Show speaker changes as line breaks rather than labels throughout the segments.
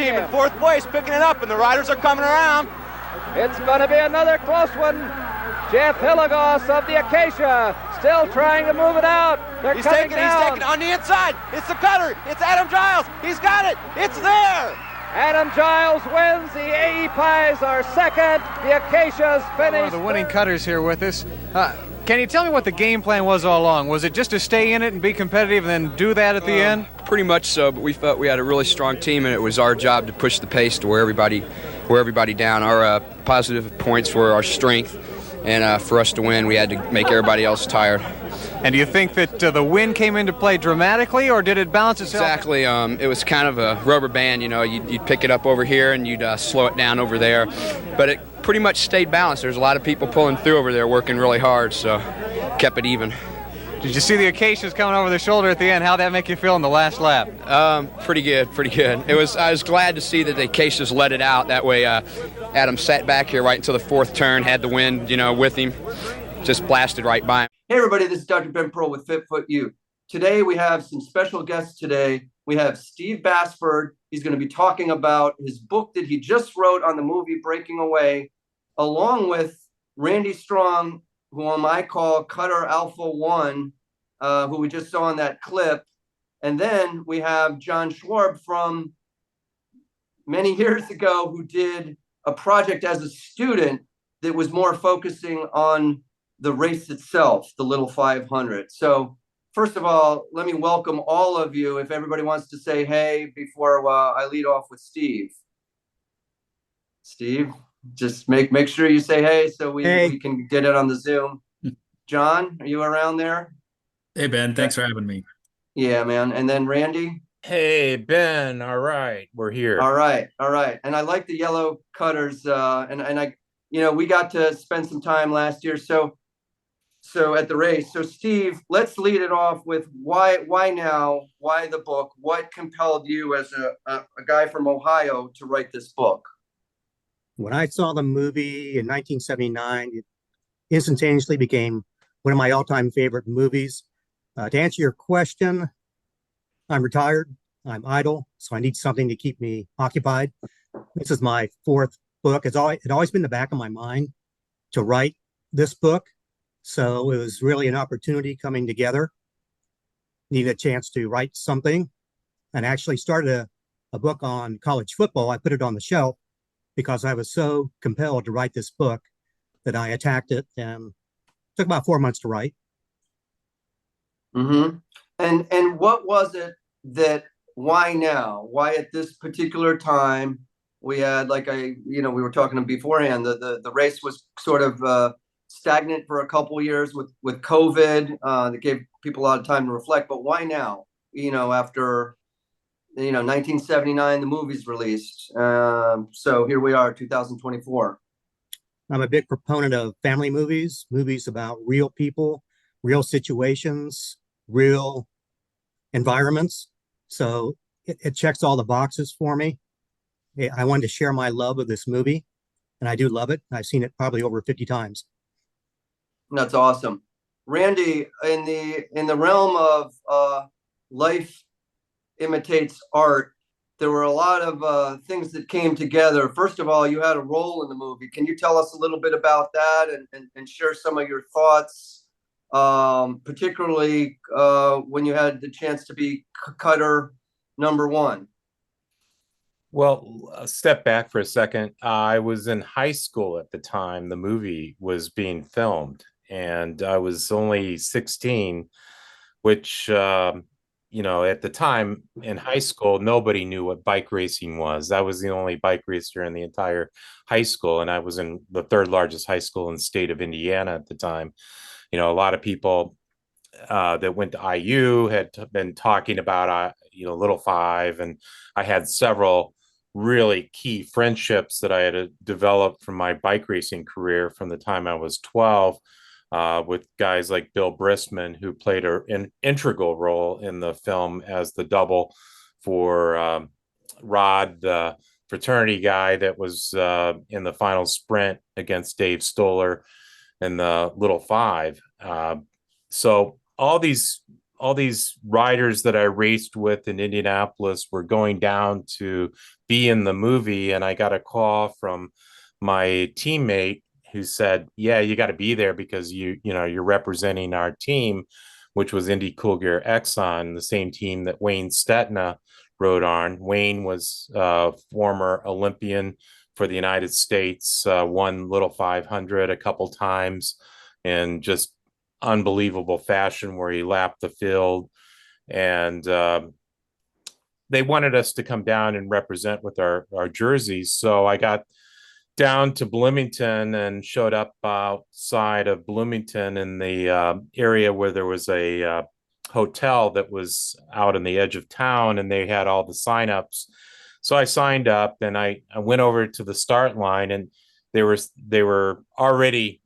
team in fourth place picking it up, and the riders are coming around.
It's going to be another close one. Jeff Hilligos of the Acacia still trying to move it out. He's taking it
on the inside. It's the cutter. It's Adam Giles. He's got it. It's there.
Adam Giles wins. The AE Pies are second. The Acacias finished.
One of the winning cutters here with us. Can you tell me what the game plan was all along? Was it just to stay in it and be competitive and then do that at the end?
Pretty much so, but we felt we had a really strong team, and it was our job to push the pace to wear everybody down. Our positive points were our strength, and for us to win, we had to make everybody else tired.
And do you think that the wind came into play dramatically, or did it balance itself?
Exactly. It was kind of a rubber band. You know, you'd pick it up over here and you'd slow it down over there, but it pretty much stayed balanced. There's a lot of people pulling through over there, working really hard, so kept it even.
Did you see the Acacias coming over the shoulder at the end? How'd that make you feel in the last lap?
Pretty good. I was glad to see that the Acacias let it out. That way, Adam sat back here right until the fourth turn, had the wind, with him, just blasted right by him.
Hey everybody, this is Dr. Ben Pearl with FitFoot U. Today we have some special guests today. We have Steve Basford. He's going to be talking about his book that he just wrote on the movie Breaking Away, along with Randy Strong, whom I call Cutter Alpha 1, who we just saw in that clip. And then we have John Schwarb from many years ago, who did a project as a student that was more focusing on the race itself, the Little 500. So first of all, let me welcome all of you. If everybody wants to say hey before I lead off with Steve. Steve, just make sure you say hey so we can get it on the Zoom. John, are you around there?
Hey, Ben, thanks for having me.
Yeah, man. And then Randy?
Hey, Ben. All right, we're here.
All right. And I like the yellow cutters. And I, we got to spend some time last year. So at the race. So Steve, let's lead it off with why now? Why the book? What compelled you as a guy from Ohio to write this book?
When I saw the movie in 1979, it instantaneously became one of my all-time favorite movies. To answer your question, I'm retired, I'm idle, so I need something to keep me occupied. This is my fourth book. It always been in the back of my mind to write this book. So it was really an opportunity coming together. Needed a chance to write something, and actually started a book on college football. I put it on the shelf because I was so compelled to write this book that I attacked it, and it took about 4 months to write.
Mm-hmm. And what was it that, why now? Why at this particular time? We had, we were talking beforehand, the race was sort of stagnant for a couple years with COVID. That gave people a lot of time to reflect. But why now? After 1979, the movie's released. So here we are, 2024.
I'm a big proponent of family movies about real people, real situations, real environments. So it checks all the boxes for me. I wanted to share my love of this movie, and I do love it. I've seen it probably over 50 times.
That's awesome. Randy, in the realm of life imitates art, there were a lot of things that came together. First of all, you had a role in the movie. Can you tell us a little bit about that and share some of your thoughts, particularly when you had the chance to be cutter number one?
Well, step back for a second. I was in high school at the time the movie was being filmed, and I was only 16, which, at the time in high school, nobody knew what bike racing was. I was the only bike racer in the entire high school, and I was in the third largest high school in the state of Indiana at the time. A lot of people that went to IU had been talking about, Little Five, and I had several really key friendships that I had developed from my bike racing career from the time I was 12, with guys like Bill Bristman, who played an integral role in the film as the double for Rod, the fraternity guy that was in the final sprint against Dave Stoller in the Little Five. So all these riders that I raced with in Indianapolis were going down to be in the movie, and I got a call from my teammate who said, "Yeah, you got to be there because you're representing our team," which was Indy Cool Gear Exxon, the same team that Wayne Stetna rode on. Wayne was a former Olympian for the United States, won Little 500 a couple times, and just unbelievable fashion where he lapped the field. And they wanted us to come down and represent with our jerseys. So I got down to Bloomington and showed up outside of Bloomington in the area where there was a hotel that was out on the edge of town, and they had all the signups. So I signed up, and I went over to the start line, and they were already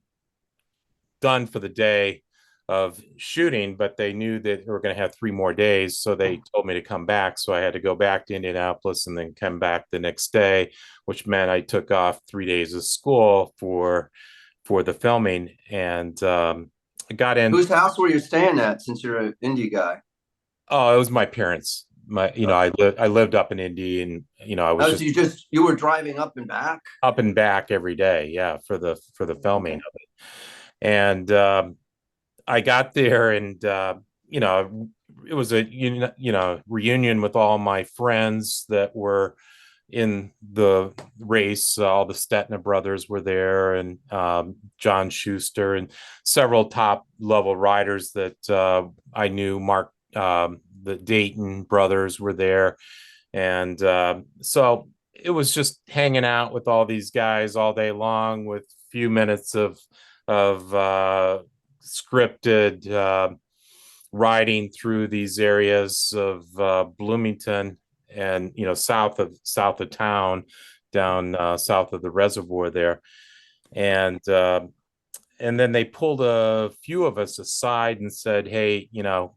done for the day of shooting, but they knew that they were going to have 3 more days. So they told me to come back. So I had to go back to Indianapolis and then come back the next day, which meant I took off 3 days of school for the filming. And I got in.
Whose house were you staying at, since you're an Indy guy?
Oh, it was my parents. I lived up in Indy, and I was
you were driving up and back
every day, yeah, for the filming of it. And I got there, and it was a reunion with all my friends that were in the race. All the Stetna brothers were there, and John Schuster, and several top level riders that I knew. Mark, the Dayton brothers were there, and so it was just hanging out with all these guys all day long, with a few minutes of scripted riding through these areas of Bloomington, and south of town, down south of the reservoir there. And then they pulled a few of us aside and said, "Hey,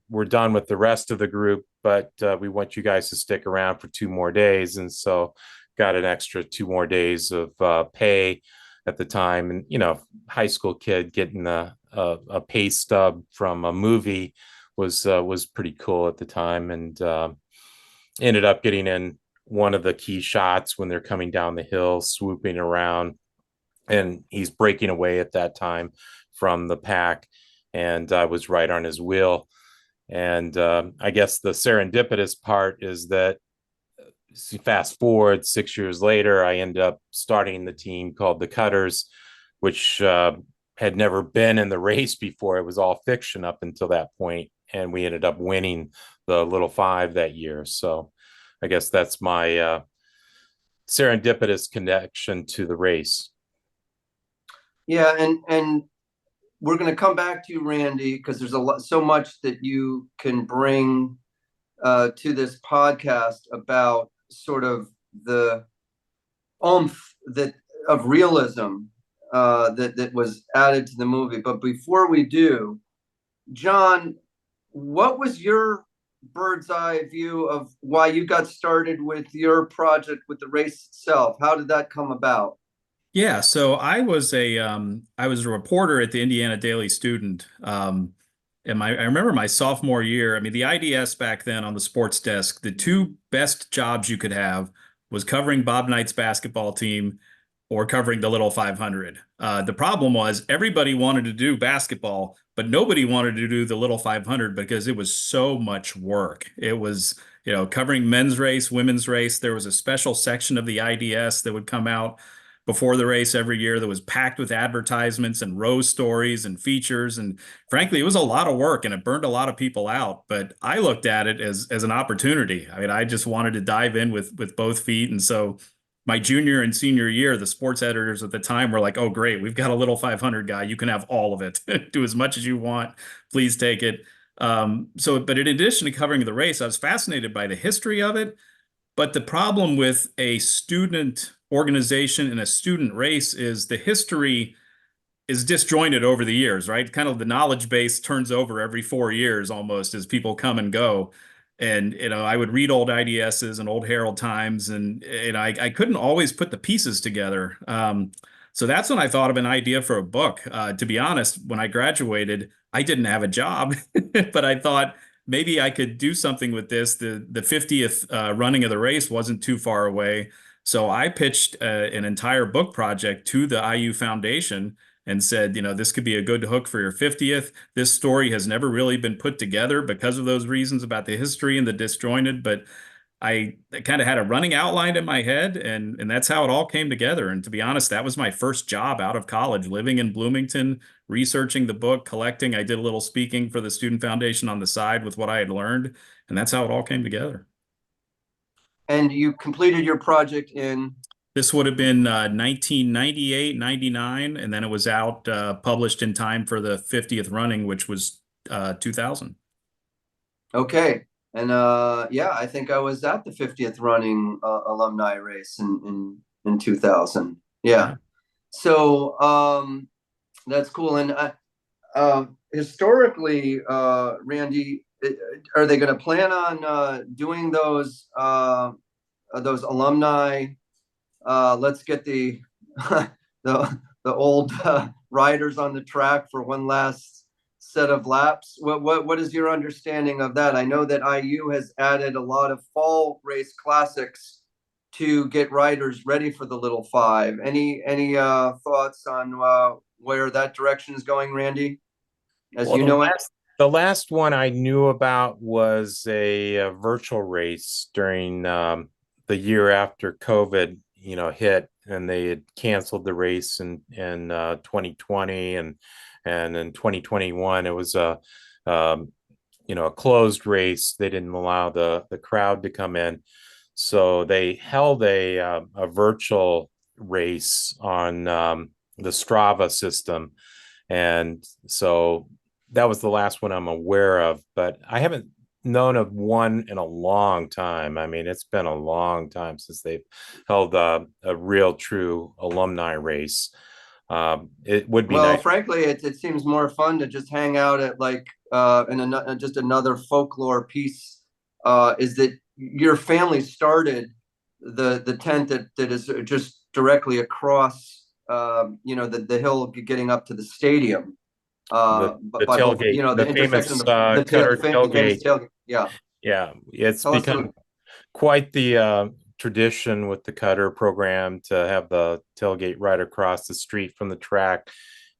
we're done with the rest of the group, but we want you guys to stick around for 2 more days." And so got an extra 2 more days of pay at the time. And, high school kid getting a pay stub from a movie was pretty cool at the time. And ended up getting in one of the key shots when they're coming down the hill, swooping around. And he's breaking away at that time from the pack, and I was right on his wheel. And I guess the serendipitous part is that, fast forward 6 years later, I ended up starting the team called the Cutters, which had never been in the race before. It was all fiction up until that point, and we ended up winning the Little 5 that year. So I guess that's my serendipitous connection to the race.
Yeah, and we're going to come back to you, Randy, because there's so much that you can bring to this podcast about sort of the oomph of realism that was added to the movie. But before we do, John, what was your bird's eye view of why you got started with your project with the race itself? How did that come about?
Yeah, so I was a reporter at the Indiana Daily Student. And I remember my sophomore year. I mean, the IDS back then on the sports desk, the 2 best jobs you could have was covering Bob Knight's basketball team or covering the Little 500. The problem was everybody wanted to do basketball, but nobody wanted to do the Little 500 because it was so much work. It was, covering men's race, women's race. There was a special section of the IDS that would come out before the race every year that was packed with advertisements and rose stories and features. And frankly, it was a lot of work and it burned a lot of people out. But I looked at it as an opportunity. I mean, I just wanted to dive in with both feet. And so my junior and senior year, the sports editors at the time were like, "Oh, great, we've got a Little 500 guy. You can have all of it. Do as much as you want. Please take it." But in addition to covering the race, I was fascinated by the history of it. But the problem with a student organization and a student race is the history is disjointed over the years, right? Kind of the knowledge base turns over every 4 years almost as people come and go. And, I would read old IDSs and old Herald Times, and I couldn't always put the pieces together. So that's when I thought of an idea for a book. To be honest, when I graduated, I didn't have a job, but I thought, maybe I could do something with this. The 50th running of the race wasn't too far away. So I pitched an entire book project to the IU Foundation and said, this could be a good hook for your 50th. This story has never really been put together because of those reasons about the history and the disjointed, but I kind of had a running outline in my head, and that's how it all came together. And to be honest, that was my first job out of college, living in Bloomington, researching the book, collecting. I did a little speaking for the Student Foundation on the side with what I had learned, and that's how it all came together.
And you completed your project in?
This would have been 1998, 99, and then it was out, published in time for the 50th running, which was 2000.
Okay. And yeah, I think I was at the 50th running alumni race in 2000. Yeah. So that's cool. And historically, Randy, are they going to plan on doing those alumni? Let's get the the old riders on the track for one last set of laps. What is your understanding of that? I know that IU has added a lot of fall race classics to get riders ready for the Little Five. Any thoughts on where that direction is going, Randy? As
Well,
you know it.
The last one I knew about was a virtual race during the year after COVID, hit, and they had canceled the race in 2020, and in 2021 it was a closed race. They didn't allow the crowd to come in, so they held a virtual race on the Strava system, and so that was the last one I'm aware of. But I haven't known of one in a long time. I mean, it's been a long time since they've held a real true alumni race. It would be nice.
Frankly, it seems more fun to just hang out at just another folklore piece. Is that your family started the tent that is just directly across the hill getting up to the stadium.
The tailgate, the famous Cutter tailgate. Yeah, it's become quite the tradition with the Cutter program to have the tailgate right across the street from the track,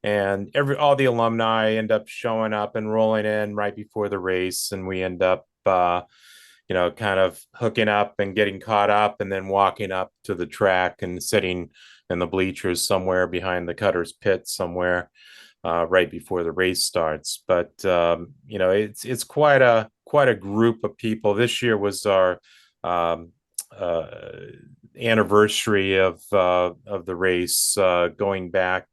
and all the alumni end up showing up and rolling in right before the race, and we end up kind of hooking up and getting caught up, and then walking up to the track and sitting in the bleachers somewhere behind the Cutter's pit somewhere. Right before the race starts. But it's quite a group of people. This year was our anniversary of the race, going back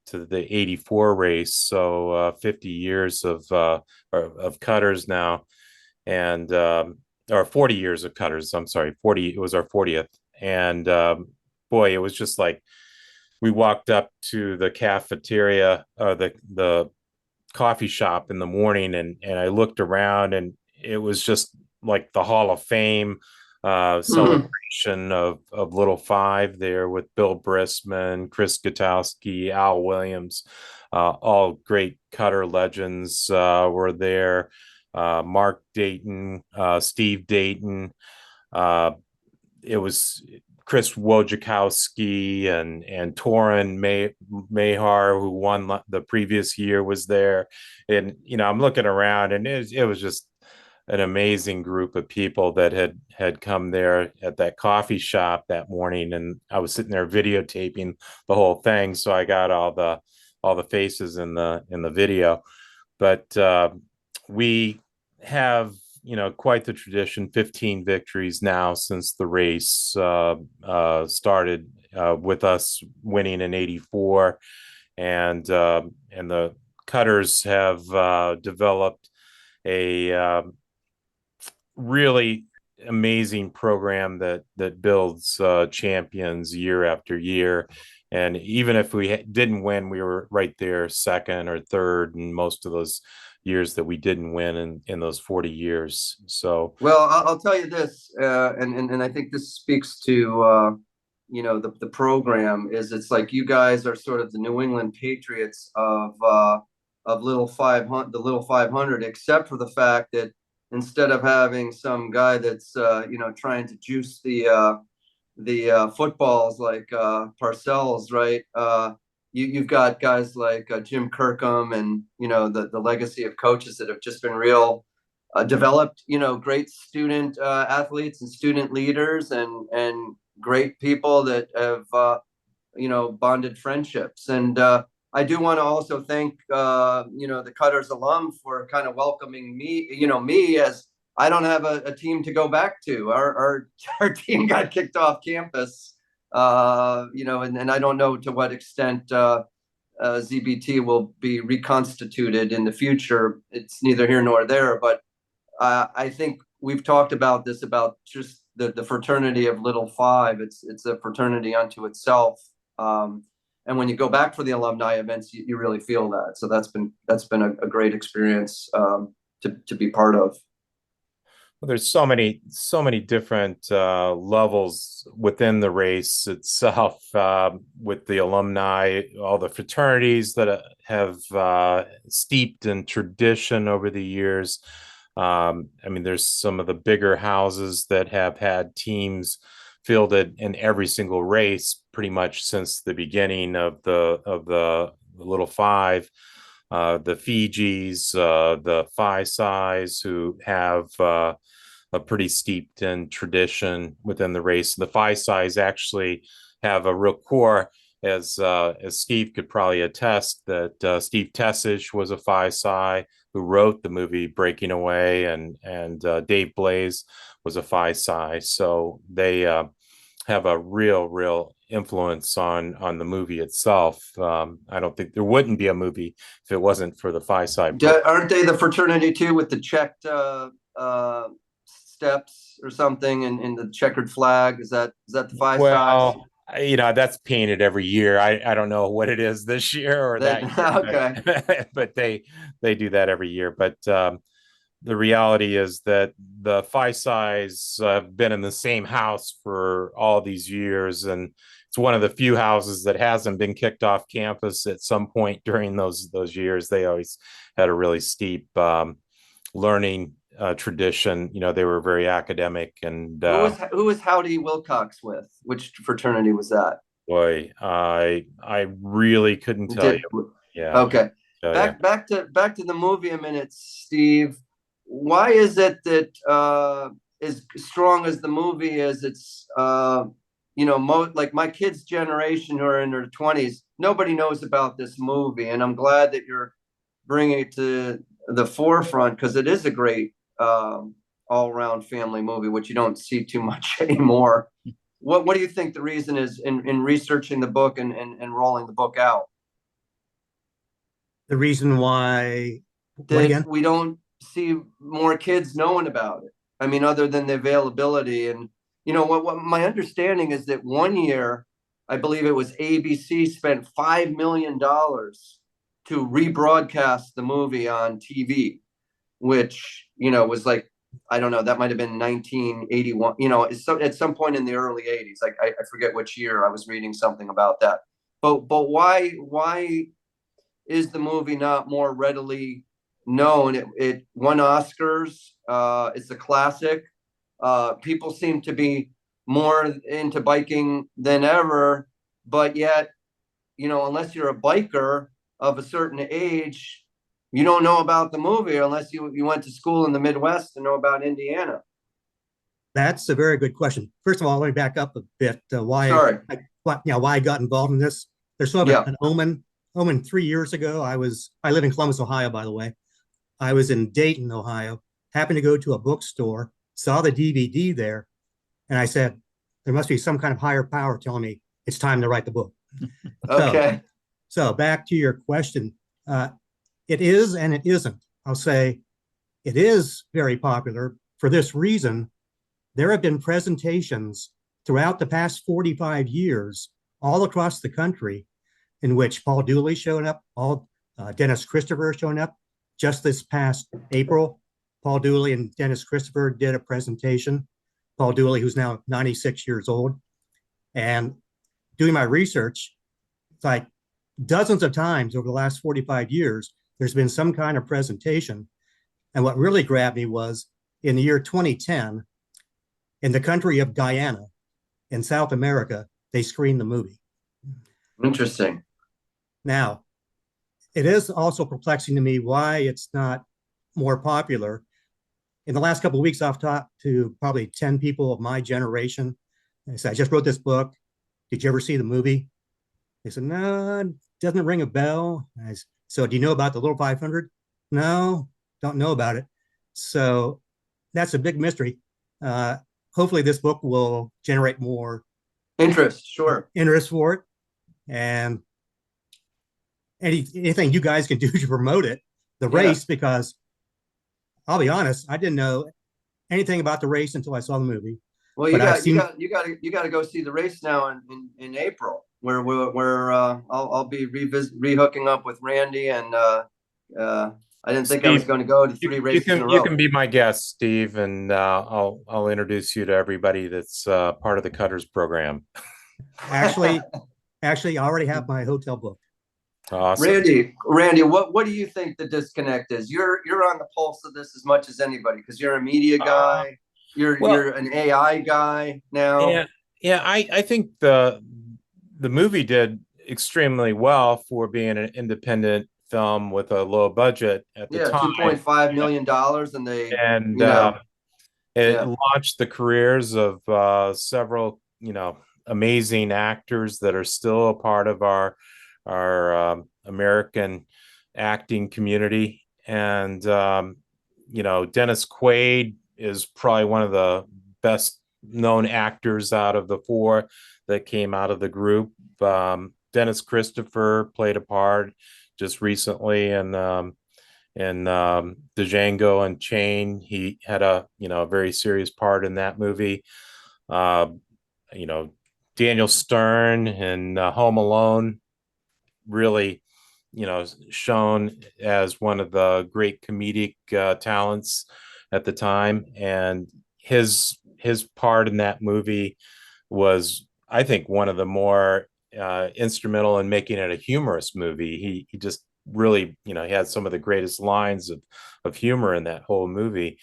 to the '84 race. So 50 years of Cutters now, and or 40 years of Cutters. I'm sorry, 40. It was our 40th, and boy, it was just like, we walked up to the cafeteria, the coffee shop in the morning, and I looked around, and it was just like the Hall of Fame celebration of Little Five there, with Bill Brissman, Chris Gutowski, Al Williams, all great Cutter legends were there. Mark Dayton, Steve Dayton. It was Chris Wojciechowski and Torin Mahar, who won the previous year, was there. And, I'm looking around, and it was just an amazing group of people that had come there at that coffee shop that morning. And I was sitting there videotaping the whole thing, so I got all the faces in the video. But we have quite the tradition. 15 victories now since the race started, with us winning in '84, and the Cutters have developed a really amazing program that builds champions year after year. And even if we didn't win, we were right there, second or third, in most of those years that we didn't win in those 40 years. So,
well, I'll tell you this, and I think this speaks to the program. Is it's like you guys are sort of the New England Patriots of Little 500, the Little 500, except for the fact that instead of having some guy that's trying to juice the footballs like Parcells, right? You've got guys like Jim Kirkham and the legacy of coaches that have just been real developed, great student athletes and student leaders and great people that have bonded friendships. And I do want to also thank the Cutters alum for kind of welcoming me as I don't have a team to go back to. Our team got kicked off campus, and I don't know to what extent ZBT will be reconstituted in the future. It's neither here nor there, but I think we've talked about this, about just the fraternity of Little Five. It's a fraternity unto itself. And when you go back for the alumni events, you really feel that. So that's been a great experience to be part of.
Well, there's so many different levels within the race itself, with the alumni, all the fraternities that have steeped in tradition over the years. I mean, there's some of the bigger houses that have had teams fielded in every single race pretty much since the beginning of the Little Five. The Fijis, the Phi Psis, who have a pretty steeped in tradition within the race. The Phi Psis actually have a real core, as Steve could probably attest, that Steve Tessich was a Phi Psi who wrote the movie Breaking Away, and Dave Blaze was a Phi Psi. So they have a real influence on the movie itself. I don't think there wouldn't be a movie if it wasn't for the Phi Psi.
Aren't they the fraternity too, with the checked steps or something in the checkered flag? Is that the Phi
Psi? That's painted every year. I don't know what it is this year or that year,
okay.
but they do that every year. But the reality is that the Phi Psis have been in the same house for all these years, and it's one of the few houses that hasn't been kicked off campus at some point during those years. They always had a really steep learning tradition. They were very academic. And
who was Howdy Wilcox with? Which fraternity was that?
Boy, I really couldn't tell you. Yeah.
Okay. Back to the movie a minute, Steve. Why is it that as strong as the movie is, it's like my kids' generation who are in their 20s, nobody knows about this movie, and I'm glad that you're bringing it to the forefront, because it is a great all-around family movie, which you don't see too much anymore. What do you think the reason is in researching the book and rolling the book out?
The reason why
we don't see more kids knowing about it. I mean, other than the availability. And what my understanding is that one year, I believe it was ABC spent $5 million to rebroadcast the movie on TV, which was like, I don't know, that might have been 1981, at some point in the early 80s. Like I forget which year. I was reading something about that. But why is the movie not more readily known? It won Oscars. It's a classic. People seem to be more into biking than ever, but yet, unless you're a biker of a certain age, you don't know about the movie unless you went to school in the Midwest to know about Indiana.
That's a very good question. First of all, let me back up a bit. Why I got involved in this? There's sort of an omen. 3 years ago, I live in Columbus, Ohio, by the way. I was in Dayton, Ohio, happened to go to a bookstore, saw the DVD there, and I said, there must be some kind of higher power telling me it's time to write the book.
Okay.
So back to your question. It is and it isn't. I'll say it is very popular for this reason. There have been presentations throughout the past 45 years all across the country in which Paul Dooley showed up, Dennis Christopher showing up. Just this past April, Paul Dooley and Dennis Christopher did a presentation. Paul Dooley, who's now 96 years old. And doing my research, it's like dozens of times over the last 45 years, there's been some kind of presentation. And what really grabbed me was in the year 2010, in the country of Guyana in South America, they screened the movie.
Interesting.
Now, it is also perplexing to me why it's not more popular. In the last couple of weeks, I've talked to probably 10 people of my generation. I said, I just wrote this book. Did you ever see the movie? They said, no, it doesn't ring a bell. So do you know about the Little 500? No, don't know about it. So that's a big mystery. Hopefully this book will generate more
interest for
it. And anything you guys can do to promote it, the race, because I'll be honest, I didn't know anything about the race until I saw the movie.
Well, you got to go see the race now in April, where I'll be rehooking up with Randy, and I didn't think Steve, I was going to go to 3 races in a row.
You can be my guest, Steve, and I'll introduce you to everybody that's part of the Cutters program.
Actually, I already have my hotel booked.
Awesome.
Randy, what do you think the disconnect is? You're on the pulse of this as much as anybody because you're a media guy. You're an AI guy now.
Yeah. I think the movie did extremely well for being an independent film with a low budget at the time.
$2.5 million, and
it launched the careers of several amazing actors that are still a part of our American acting community. And Dennis Quaid is probably one of the best known actors out of the 4 that came out of the group. Dennis Christopher played a part just recently in Django Unchained. He had a very serious part in that movie. Daniel Stern in Home Alone, really shown as one of the great comedic talents at the time, and his part in that movie was, I think, one of the more instrumental in making it a humorous movie. He just really he had some of the greatest lines of humor in that whole movie.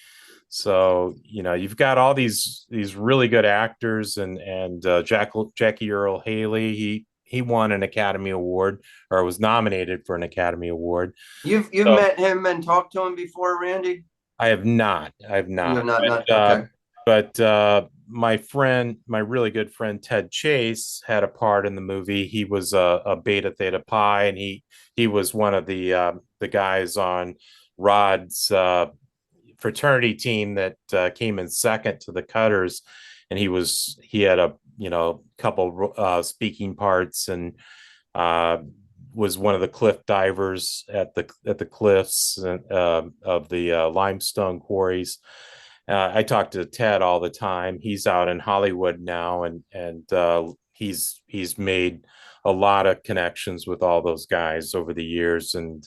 So you've got all these really good actors, and Jackie Earle Haley, he won an Academy Award, or was nominated for an Academy Award.
You've met him and talked to him before, Randy?
I have not. You have
not. Okay.
But my really good friend Ted Chase had a part in the movie. He was a Beta Theta Pi, and he was one of the guys on Rod's fraternity team that came in second to the Cutters, and he had a couple speaking parts, and was one of the cliff divers at the cliffs of the limestone quarries. I talk to Ted all the time. He's out in Hollywood now, and he's made a lot of connections with all those guys over the years, and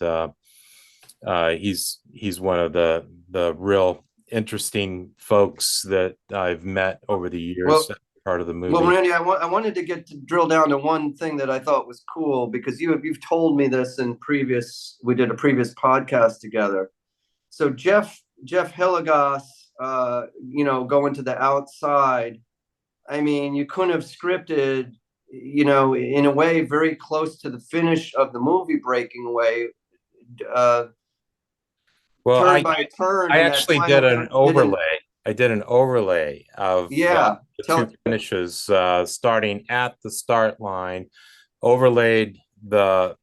he's one of the real interesting folks that I've met over the years.
Well,
part of the movie.
Well, Randy, I wanted to drill down to one thing that I thought was cool, because you've told me this we did a previous podcast together. So Jeff Hilligoss, going to the outside. I mean, you couldn't have scripted, in a way very close to the finish of the movie breaking away.
Well,
turn by turn.
I actually did an overlay. I did an overlay of the 2 finishes, starting at the start line, overlaid the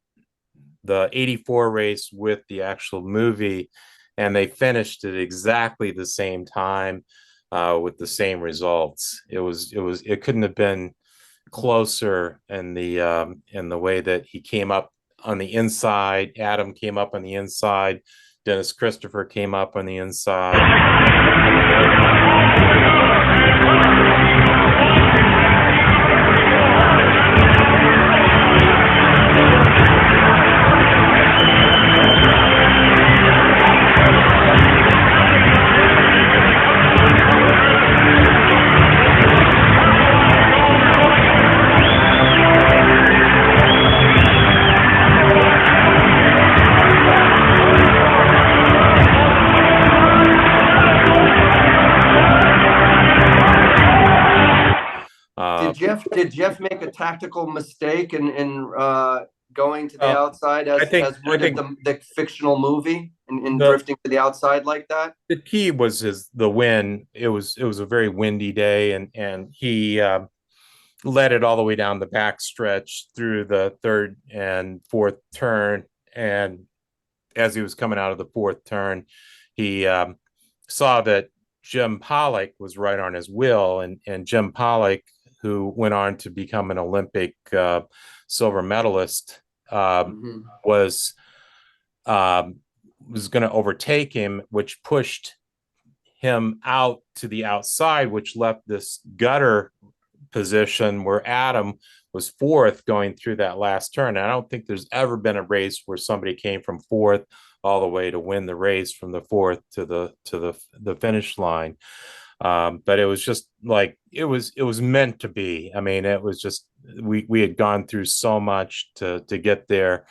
84 race with the actual movie, and they finished at exactly the same time with the same results. It couldn't have been closer in the way that he came up on the inside. Adam came up on the inside. Dennis Christopher came up on the inside.
Jeff make a tactical mistake in going to the outside as would the fictional movie and drifting to the outside like that?
The key was the wind. It was a very windy day, and he led it all the way down the back stretch through the third and fourth turn. And as he was coming out of the fourth turn, he saw that Jim Pollock was right on his wheel, and Jim Pollock, who went on to become an Olympic silver medalist, was going to overtake him, which pushed him out to the outside, which left this gutter position where Adam was fourth going through that last turn. And I don't think there's ever been a race where somebody came from fourth all the way to win the race from the fourth to the finish line. But it was just like it was meant to be. I mean, it was just we had gone through so much to get there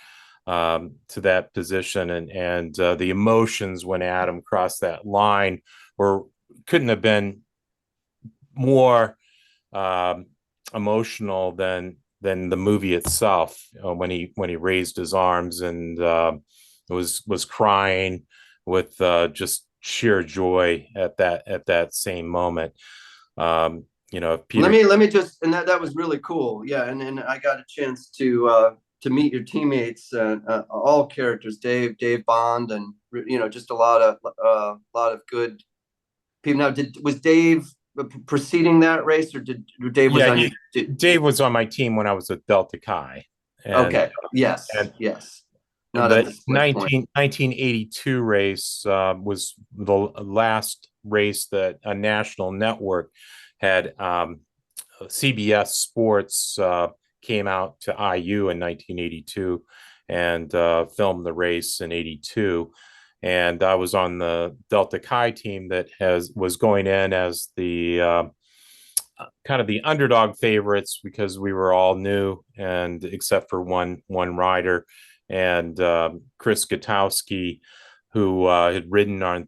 to that position, and the emotions when Adam crossed that line couldn't have been more emotional than the movie itself. When he raised his arms and was crying with just sheer joy at that same moment. Peter...
let me just, and that was really cool. Yeah, and I got a chance to meet your teammates, all characters, Dave Bond, and just a lot of good people. Now, was Dave preceding that race, or did Dave was on
Dave was on my team when I was at Delta Chi.
Okay. Yes. Not
the 1982 race was the last race that a national network had. CBS Sports came out to IU in 1982 and filmed the race in 82. And I was on the Delta Chi team that was going in as the kind of the underdog favorites, because we were all new, and except for one rider, and Chris Gutowski, who had ridden on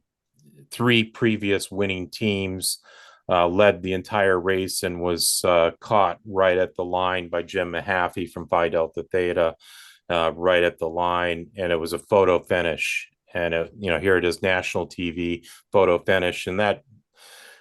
3 previous winning teams, led the entire race and was caught right at the line by Jim Mahaffey from Phi Delta Theta, right at the line, and it was a photo finish. And here it is, national TV photo finish, and that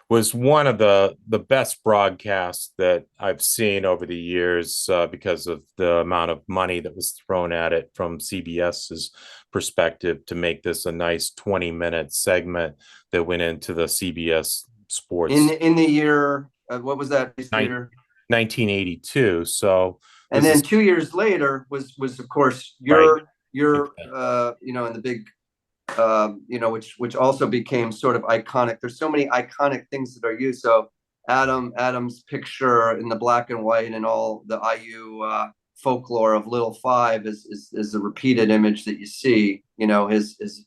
was one of the best broadcasts that I've seen over the years, because of the amount of money that was thrown at it from CBS's perspective to make this a nice 20-minute segment that went into the CBS Sports.
In the year, what was that year?
1982. So,
and then 2 years later was of course your in the big. Which also became sort of iconic. There's so many iconic things that are used. So Adam's picture in the black and white and all the IU folklore of Little Five is a repeated image that you see. His.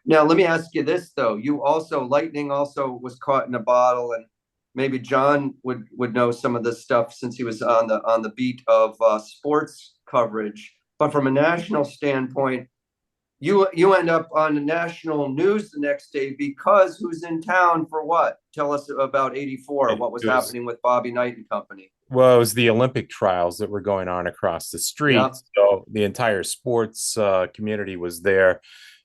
Now let me ask you this though. Lightning also was caught in a bottle, and maybe John would know some of this stuff since he was on the beat of sports coverage. But from a national standpoint, you end up on the national news the next day because who's in town for what? Tell us about 84. What was happening with Bobby Knight and company?
Well, it was the Olympic trials that were going on across the street. Yeah. So the entire sports community was there.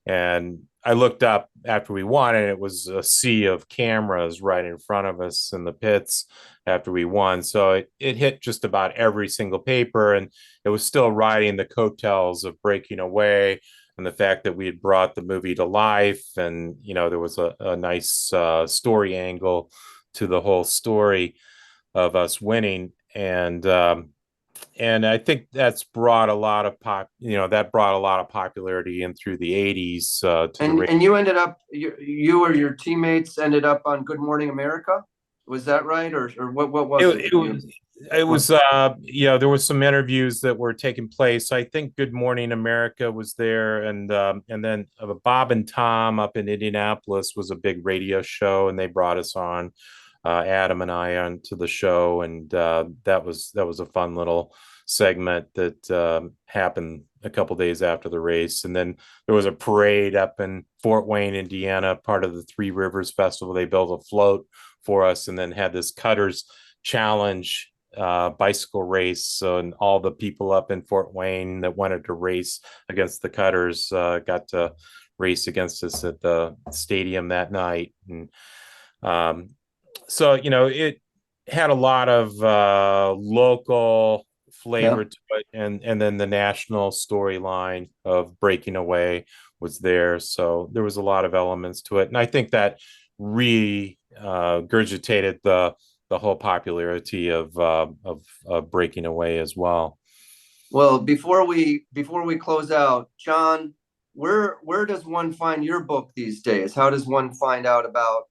And I looked up after we won, and it was a sea of cameras right in front of us in the pits after we won. So it hit just about every single paper, and it was still riding the coattails of Breaking Away, and the fact that we had brought the movie to life, and there was a nice story angle to the whole story of us winning, and I think that's brought a lot of popularity in through the 80s.
And you ended up, you or your teammates ended up on Good Morning America. Was that right, or what was it?
It was there was some interviews that were taking place. I think Good Morning America was there, and then Bob and Tom up in Indianapolis was a big radio show, and they brought us on, Adam and I, onto the show, and that was a fun little segment that happened a couple days after the race. And then there was a parade up in Fort Wayne, Indiana, part of the Three Rivers Festival. They built a float for us, and then had this Cutters Challenge bicycle race, and all the people up in Fort Wayne that wanted to race against the Cutters got to race against us at the stadium that night. And so, it had a lot of local flavor to it, and then the national storyline of breaking away was there. So there was a lot of elements to it, and I think that regurgitated the whole popularity of breaking away as well.
Well, before we close out, John, where does one find your book these days? How does one find out about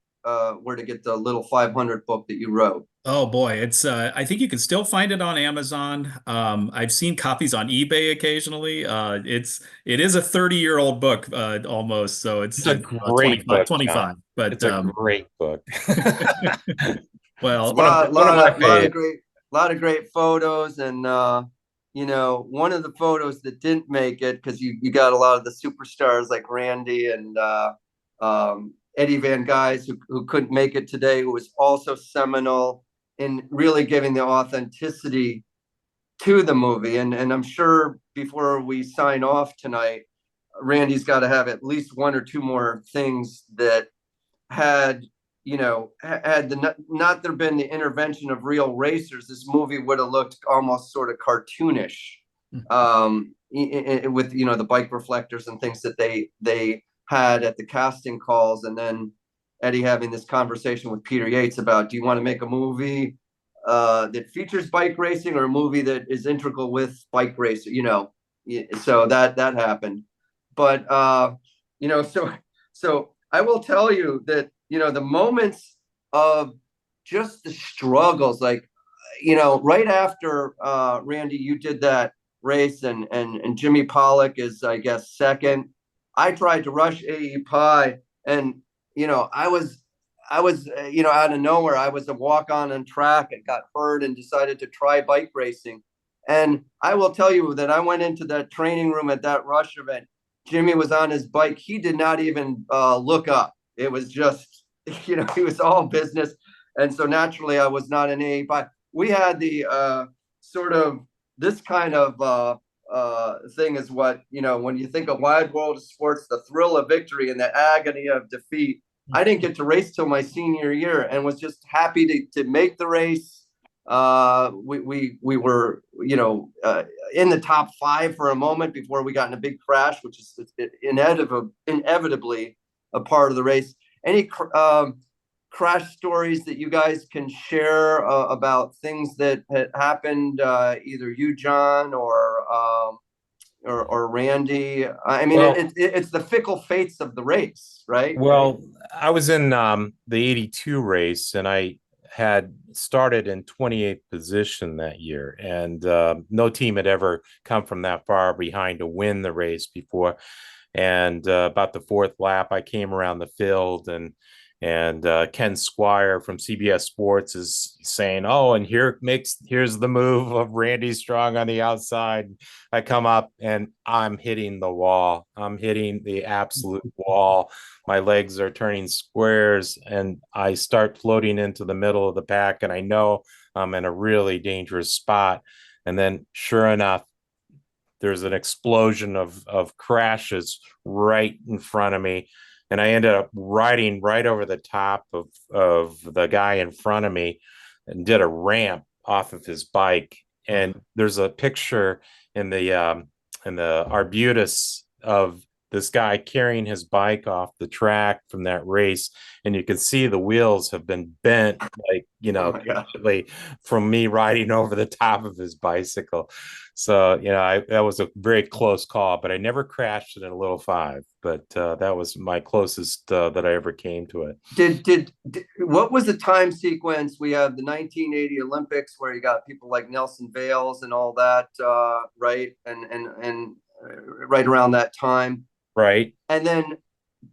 where to get the little 500 book that you wrote?
Oh boy, it's I think you can still find it on Amazon. I've seen copies on eBay occasionally. It is a 30-year-old book almost, so it's
a great
25,
book,
25. But
it's a great book.
Well,
a lot of great photos, and one of the photos that didn't make it, because you got a lot of the superstars like Randy and Eddie Van Gys who couldn't make it today, who was also seminal in really giving the authenticity to the movie. And I'm sure before we sign off tonight, Randy's got to have at least one or two more things that had not there been the intervention of real racers, this movie would have looked almost sort of cartoonish, with the bike reflectors and things that they had at the casting calls. And then Eddie having this conversation with Peter Yates about, do you want to make a movie that features bike racing, or a movie that is integral with bike racing? So that happened. But so I will tell you that the moments of just the struggles, like right after Randy, you did that race, and Jimmy Pollock is, I guess, second. I tried to rush AE Pie, and I was out of nowhere. I was a walk-on track and got hurt and decided to try bike racing. And I will tell you that I went into that training room at that rush event. Jimmy was on his bike. He did not even look up. It was just, he was all business. And so naturally I was not an AE Pie. We had the sort of this kind of thing is what, when you think of wide world of sports, the thrill of victory and the agony of defeat. I didn't get to race till my senior year, and was just happy to make the race. We were, in the top 5 for a moment before we got in a big crash, which is inevitably a part of the race. Any crash stories that you guys can share about things that had happened, either you, John, or Randy? I mean, it's the fickle fates of the race, right?
Well, I was in the 82 race, and I had started in 28th position that year, and no team had ever come from that far behind to win the race before. And about the 4th lap, I came around the field, and Ken Squire from CBS Sports is saying, "Oh, and here's the move of Randy Strong on the outside." I come up and I'm hitting the wall. I'm hitting the absolute wall. My legs are turning squares, and I start floating into the middle of the pack, and I know I'm in a really dangerous spot. And then, sure enough, there's an explosion of crashes right in front of me. And I ended up riding right over the top of the guy in front of me, and did a ramp off of his bike. And there's a picture in the Arbutus of this guy carrying his bike off the track from that race, and you can see the wheels have been bent, like, from me riding over the top of his bicycle. So, that was a very close call, but I never crashed it in a little 5. But that was my closest that I ever came to it.
What was the time sequence? We have the 1980 Olympics, where you got people like Nelson Vales and all that, right? And right around that time.
Right.
And then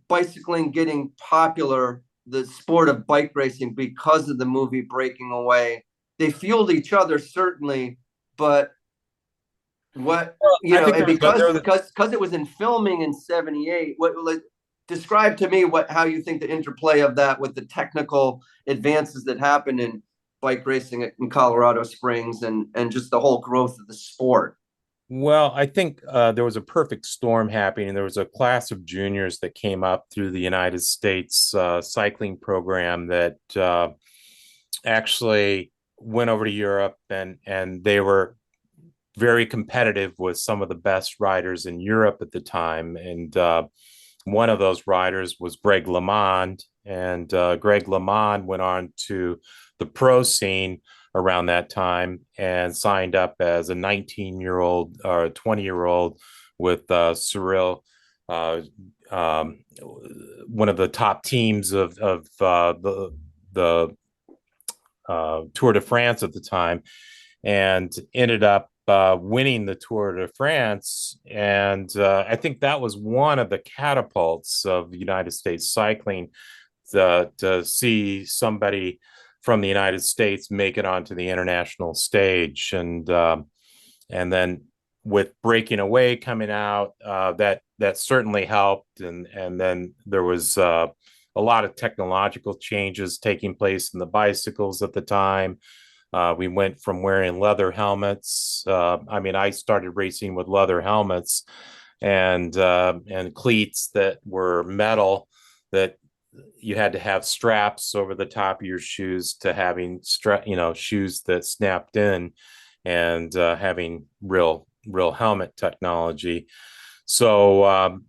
bicycling getting popular, the sport of bike racing, because of the movie Breaking Away. They fueled each other, certainly, but because it was in filming in 78, describe to me how you think the interplay of that with the technical advances that happened in bike racing in Colorado Springs and just the whole growth of the sport?
Well, I think there was a perfect storm happening. There was a class of juniors that came up through the United States cycling program that actually went over to Europe, and they were very competitive with some of the best riders in Europe at the time. And one of those riders was Greg LeMond, and Greg LeMond went on to the pro scene around that time and signed up as a 19-year-old or 20-year-old with Cyril, one of the top teams of the Tour de France at the time, and ended up winning the Tour de France. And I think that was one of the catapults of United States cycling, to see somebody from the United States make it onto the international stage. And then with Breaking Away coming out, that certainly helped. And then there was a lot of technological changes taking place in the bicycles at the time. We went from wearing leather helmets. I started racing with leather helmets and cleats that were metal, that you had to have straps over the top of your shoes, to having shoes that snapped in, and having real helmet technology. So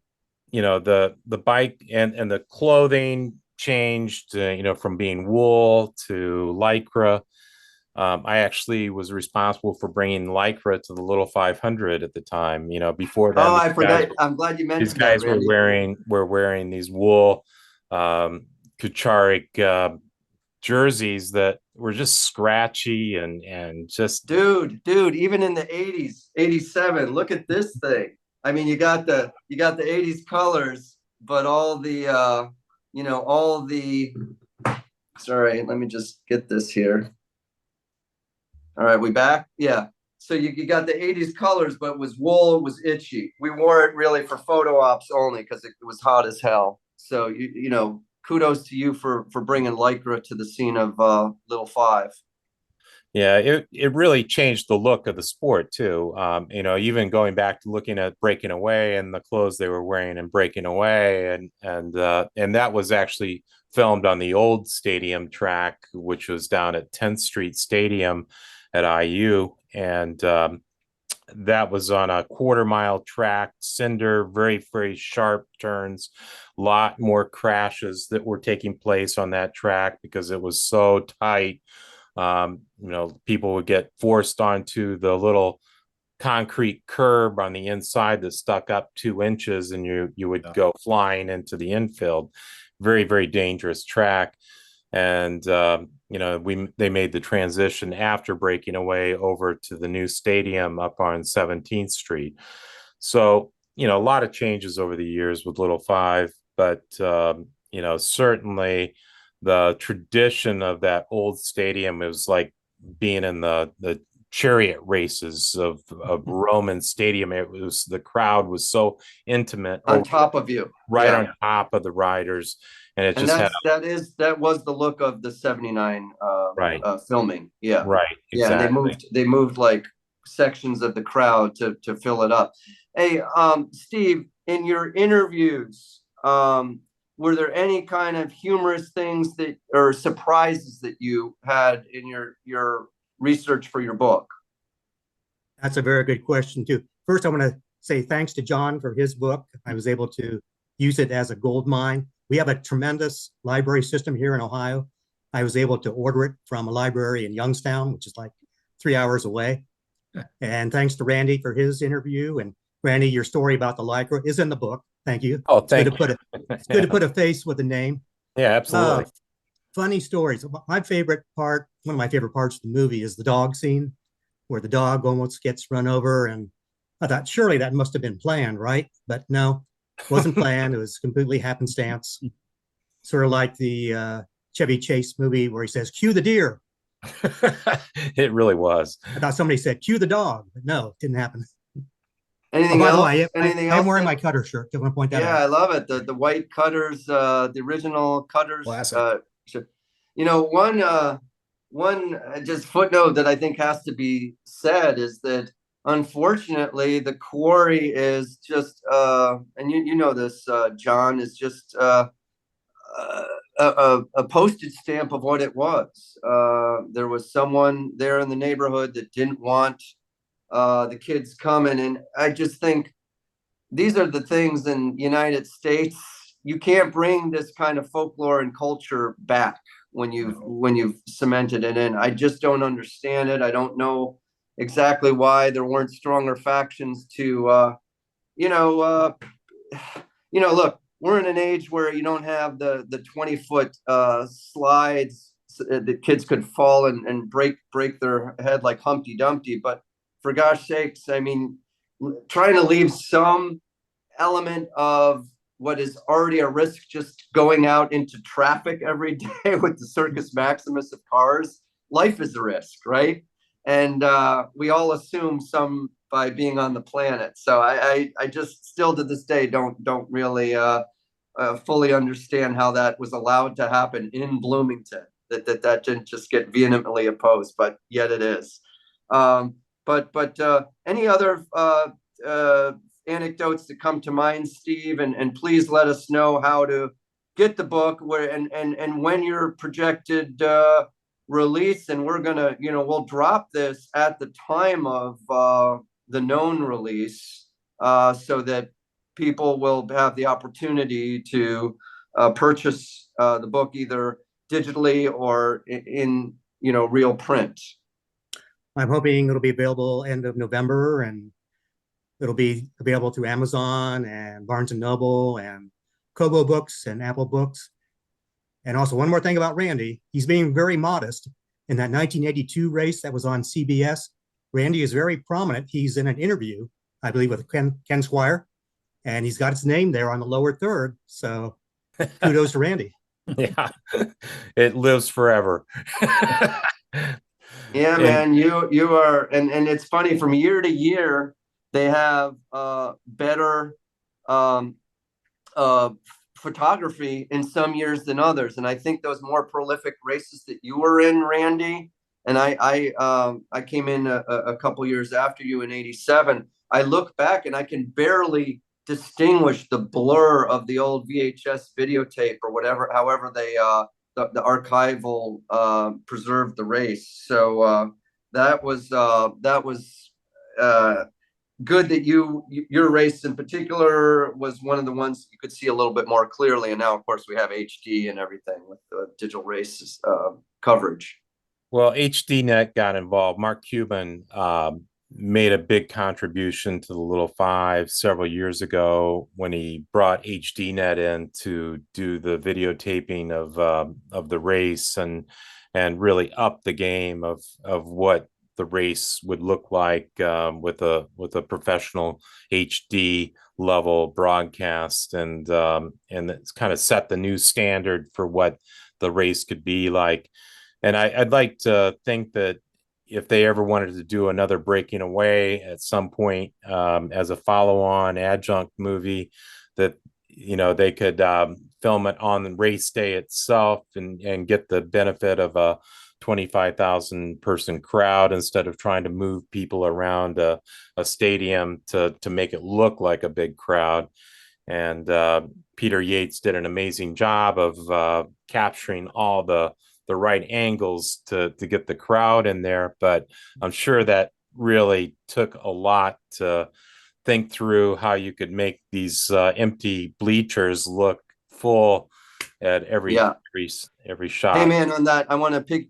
the bike and the clothing changed, from being wool to lycra. I actually was responsible for bringing lycra to the Little 500 at the time. Before that.
Oh, I forgot. I'm glad you mentioned
these guys
that, Randy.
were wearing these wool Kucharik jerseys that were just scratchy and just
dude, even in the 80s, 87, look at this thing. I mean, you got the 80s colors, but sorry, let me just get this here. All right, we back? Yeah. So you got the 80s colors, but it was wool, it was itchy. We wore it really for photo ops only because it was hot as hell. So, kudos to you for bringing lycra to the scene of Little Five.
Yeah, it really changed the look of the sport too. Even going back to looking at Breaking Away and the clothes they were wearing in Breaking Away, and that was actually filmed on the old stadium track, which was down at 10th Street Stadium at IU, and that was on a quarter-mile track, cinder, very, very sharp turns, a lot more crashes that were taking place on that track because it was so tight. People would get forced onto the little concrete curb on the inside that stuck up 2 inches, and you would go flying into the infield. Very, very dangerous track. And they made the transition after Breaking Away over to the new stadium up on 17th Street. So a lot of changes over the years with Little Five, but certainly the tradition of that old stadium was like being in the chariot races of Roman Stadium. The crowd was so intimate,
on top of you,
right on top of the riders. And
that was the look of the 79 filming. Yeah.
Right. Exactly.
Yeah. They moved like sections of the crowd to fill it up. Hey, Steve, in your interviews, were there any kind of humorous things or surprises that you had in your research for your book?
That's a very good question too. First, I want to say thanks to John for his book. I was able to use it as a gold mine. We have a tremendous library system here in Ohio. I was able to order it from a library in Youngstown, which is like 3 hours away. And thanks to Randy for his interview. And Randy, your story about the lycra is in the book. Thank you.
Oh, thank you.
It's good to put a face with a name.
Yeah, absolutely.
Funny stories. One of my favorite parts of the movie is the dog scene, where the dog almost gets run over. And I thought, surely that must have been planned, right? But no, it wasn't planned. It was completely happenstance. Sort of like the Chevy Chase movie where he says, cue the deer.
It really was.
I thought somebody said, cue the dog, but no, it didn't happen.
Anything else?
By the way, I'm wearing my Cutter shirt. I want to point that out.
Yeah, I love it. The white Cutters, the original Cutters.
Classic.
just footnote that I think has to be said is that unfortunately the quarry is just and you know this, John, is just a postage stamp of what it was. There was someone there in the neighborhood that didn't want the kids coming, and I just think these are the things in the United States. You can't bring this kind of folklore and culture back when you've cemented it in. I just don't understand it. I don't know exactly why there weren't stronger factions to you know look, we're in an age where you don't have the 20-foot slides that kids could fall and break their head like Humpty Dumpty, but for gosh sakes, I mean, trying to leave some element of what is already a risk just going out into traffic every day with the Circus Maximus of cars. Life is a risk, right? And we all assume some by being on the planet. So I just still to this day don't really fully understand how that was allowed to happen in Bloomington. That didn't just get vehemently opposed, but yet it is. But any other anecdotes that come to mind, Steve, and please let us know how to get the book where and when your projected release, and we're gonna, we'll drop this at the time of the known release, so that people will have the opportunity to purchase the book either digitally or in real print.
I'm hoping it'll be available end of November, and it'll be available through Amazon and Barnes and Noble and Kobo Books and Apple Books. And also one more thing about Randy, he's being very modest. In that 1982 race that was on CBS, Randy is very prominent. He's in an interview, I believe, with Ken Squire, and he's got his name there on the lower third. So kudos to Randy.
Yeah, it lives forever.
Yeah, man, you are, and it's funny, from year to year, they have better photography in some years than others. And I think those more prolific races that you were in, Randy, and I came in a couple years after you in '87. I look back and I can barely distinguish the blur of the old VHS videotape or whatever, however they the archival preserved the race. So that was good that your race in particular was one of the ones you could see a little bit more clearly. And now, of course, we have HD and everything with the digital races coverage.
Well, HDNet got involved. Mark Cuban made a big contribution to the Little Five several years ago when he brought HDNet in to do the videotaping of the race and really up the game of what the race would look like with a professional HD level broadcast, and it's kind of set the new standard for what the race could be like. And I'd like to think that if they ever wanted to do another Breaking Away at some point as a follow-on adjunct movie, that they could film it on the race day itself and get the benefit of a 25,000 person crowd instead of trying to move people around a stadium to make it look like a big crowd. And Peter Yates did an amazing job of capturing all the right angles to get the crowd in there. But I'm sure that really took a lot to think through how you could make these empty bleachers look full at every shot.
Hey man, on that, I want to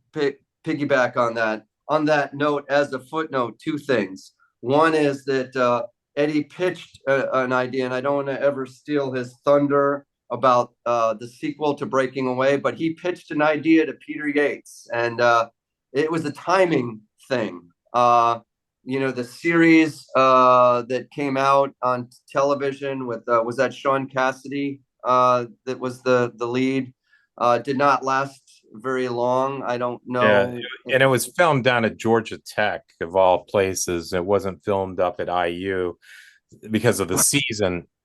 piggyback on that. On that note, as a footnote, two things. One is that Eddie pitched an idea, and I don't want to ever steal his thunder about the sequel to Breaking Away, but he pitched an idea to Peter Yates, and it was a timing thing. The series that came out on television with was that Sean Cassidy that was the lead, did not last very long. I don't know.
Yeah, and it was filmed down at Georgia Tech, of all places. It wasn't filmed up at IU because of the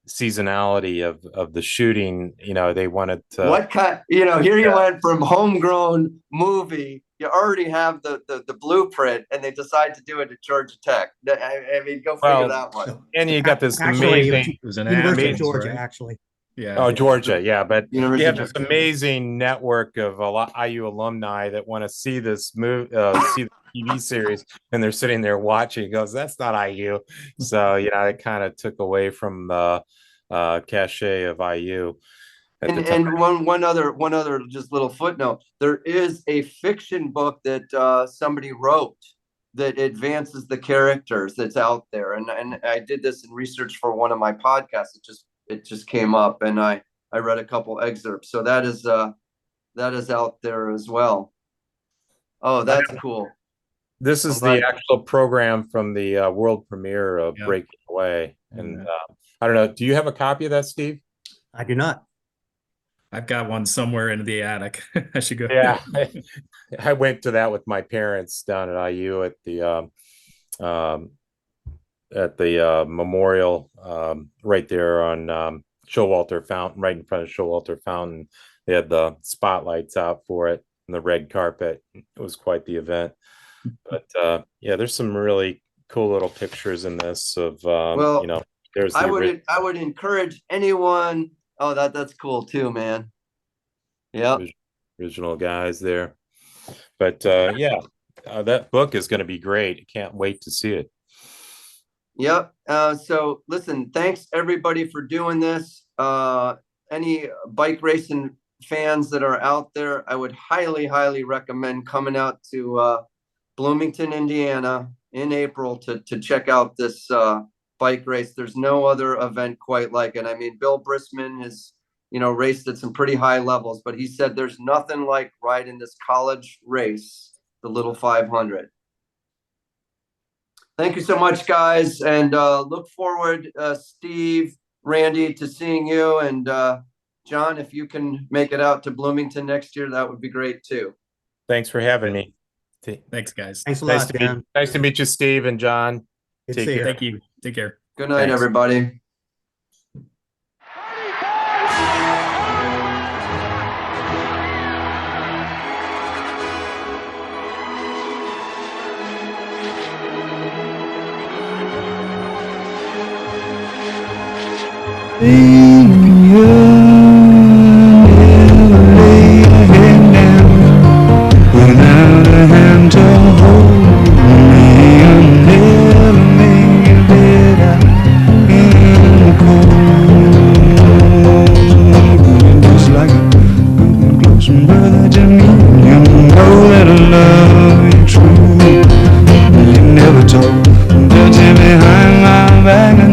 seasonality of the shooting. They wanted to.
What kind? Here you went from homegrown movie you already have the blueprint, and they decide to do it at Georgia Tech. I mean, go figure that one.
And you got this
Actually,
amazing.
It was an
University of
Adams,
Georgia,
right?
actually.
Yeah.
Oh, Georgia, yeah, but
University
you have
of
this amazing network of a lot IU alumni that want to see this see the TV series, and they're sitting there watching. He goes, "That's not IU," so it kind of took away from the cachet of IU.
And one other just little footnote: there is a fiction book that somebody wrote that advances the characters that's out there, and I did this in research for one of my podcasts. It just came up, and I read a couple excerpts. So that is out there as well. Oh, that's cool.
This is the actual program from the world premiere of Breaking Away. And I don't know, do you have a copy of that, Steve?
I do not.
I've got one somewhere in the attic. I should go.
Yeah, I went to that with my parents down at IU at the memorial right there on Showalter Fountain, right in front of Showalter Fountain. They had the spotlights out for it and the red carpet. It was quite the event. But there's some really cool little pictures in this of there's
I would encourage anyone. Oh, that's cool too, man. Yeah,
original guys there. But that book is going to be great. Can't wait to see it.
Yep. So listen, thanks everybody for doing this. Any bike racing fans that are out there, I would highly recommend coming out to Bloomington, Indiana in April to check out this bike race. There's no other event quite like it. I mean, Bill Brisman has raced at some pretty high levels, but he said there's nothing like riding this college race, the Little 500. Thank you so much, guys, and look forward, Steve, Randy, to seeing you, and John, if you can make it out to Bloomington next year, that would be great too.
Thanks for having me.
Thanks, guys.
Thanks a lot, Dan.
Nice to meet you, Steve and John.
Take care.
Thank you. Take care.
Good night, everybody.
Brother to me, you know that I love you true. You never told, dirty behind my back.